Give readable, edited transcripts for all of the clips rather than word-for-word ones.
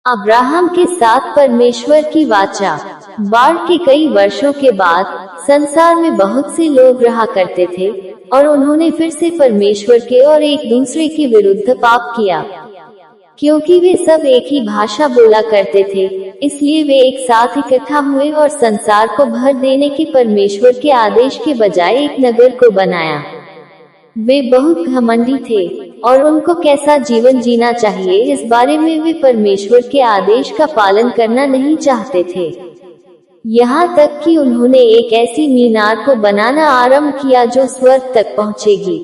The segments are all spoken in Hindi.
अब्राहम के साथ परमेश्वर की वाचा। बाढ़ के कई वर्षों के बाद संसार में बहुत से लोग रहा करते थे और उन्होंने फिर से परमेश्वर के और एक दूसरे के विरुद्ध पाप किया। क्योंकि वे सब एक ही भाषा बोला करते थे, इसलिए वे एक साथ इकट्ठा हुए और संसार को भर देने के परमेश्वर के आदेश के बजाय एक नगर को बनाया। वे बहुत घमंडी थे और उनको कैसा जीवन जीना चाहिए इस बारे में वे परमेश्वर के आदेश का पालन करना नहीं चाहते थे। यहाँ तक कि उन्होंने एक ऐसी मीनार को बनाना आरंभ किया जो स्वर्ग तक पहुँचेगी।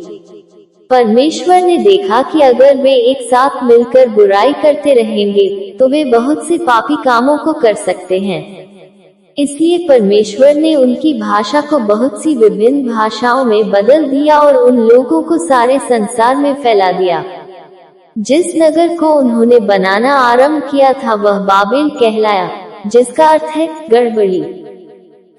परमेश्वर ने देखा कि अगर वे एक साथ मिलकर बुराई करते रहेंगे तो वे बहुत से पापी कामों को कर सकते हैं। इसलिए परमेश्वर ने उनकी भाषा को बहुत सी विभिन्न भाषाओं में बदल दिया और उन लोगों को सारे संसार में फैला दिया। जिस नगर को उन्होंने बनाना आरंभ किया था वह बाबेल कहलाया, जिसका अर्थ है गड़बड़ी।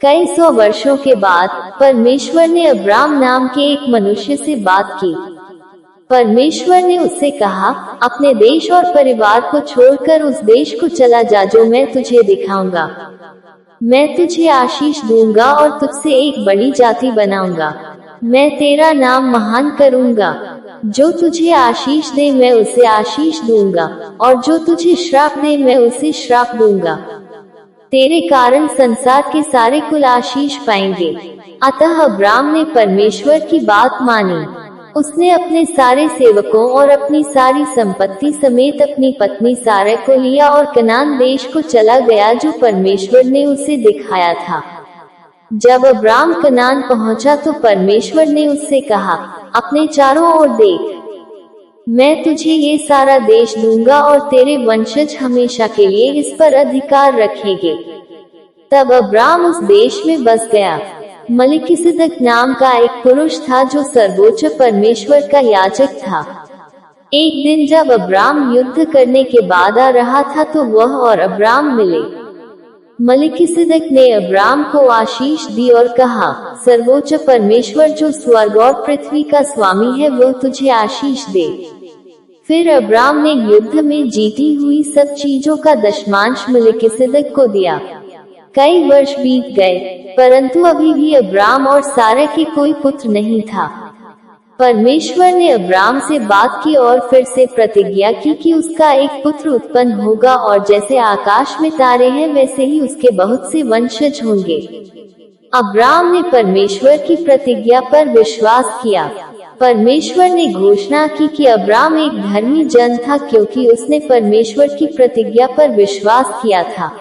कई सौ वर्षों के बाद परमेश्वर ने अब्राम नाम के एक मनुष्य से बात की। परमेश्वर ने उससे कहा, अपने देश और परिवार को छोड़कर उस देश को चला जा जो मैं तुझे दिखाऊंगा। मैं तुझे आशीष दूंगा और तुझसे एक बड़ी जाति बनाऊंगा। मैं तेरा नाम महान करूंगा। जो तुझे आशीष दे मैं उसे आशीष दूंगा और जो तुझे श्राप दे मैं उसे श्राप दूंगा। तेरे कारण संसार के सारे कुल आशीष पाएंगे। अतः अब्राम ने परमेश्वर की बात मानी। उसने अपने सारे सेवकों और अपनी सारी संपत्ति समेत अपनी पत्नी सारै को लिया और कनान देश को चला गया जो परमेश्वर ने उसे दिखाया था। जब अब्राम कनान पहुंचा तो परमेश्वर ने उससे कहा, अपने चारों ओर देख, मैं तुझे ये सारा देश दूंगा और तेरे वंशज हमेशा के लिए इस पर अधिकार रखेंगे। तब अब्राम उस देश में बस गया। मलिकिसिदक नाम का एक पुरुष था जो सर्वोच्च परमेश्वर का याजक था। एक दिन जब अब्राम युद्ध करने के बाद आ रहा था तो वह और अब्राम मिले। मलिकिसिदक ने अब्राम को आशीष दी और कहा, सर्वोच्च परमेश्वर जो स्वर्ग और पृथ्वी का स्वामी है वह तुझे आशीष दे। फिर अब्राम ने युद्ध में जीती हुई सब चीजों का दशमांश मलिकिसिदक को दिया। कई वर्ष बीत गए, परंतु अभी भी अब्राम और सारै के कोई पुत्र नहीं था। परमेश्वर ने अब्राम से बात की और फिर से प्रतिज्ञा की कि उसका एक पुत्र उत्पन्न होगा और जैसे आकाश में तारे हैं वैसे ही उसके बहुत से वंशज होंगे। अब्राम ने परमेश्वर की प्रतिज्ञा पर विश्वास किया। परमेश्वर ने घोषणा की कि अब्राम एक धर्मी जन था क्योंकि उसने परमेश्वर की प्रतिज्ञा पर विश्वास किया था।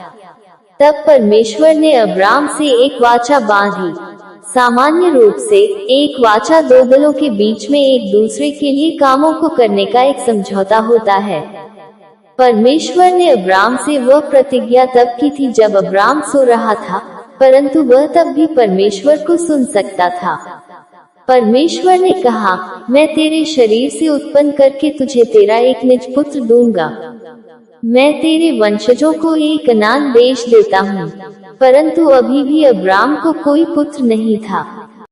तब परमेश्वर ने अब्राम से एक वाचा बांधी। सामान्य रूप से एक वाचा दो दलों के बीच में एक दूसरे के लिए कामों को करने का एक समझौता होता है। परमेश्वर ने अब्राम से वह प्रतिज्ञा तब की थी जब अब्राम सो रहा था, परंतु वह तब भी परमेश्वर को सुन सकता था। परमेश्वर ने कहा, मैं तेरे शरीर से उत्पन्न करके तुझे तेरा एक निज पुत्र दूंगा। मैं तेरे वंशजों को एक कनान देश देता हूँ। परंतु अभी भी अब्राम को कोई पुत्र नहीं था।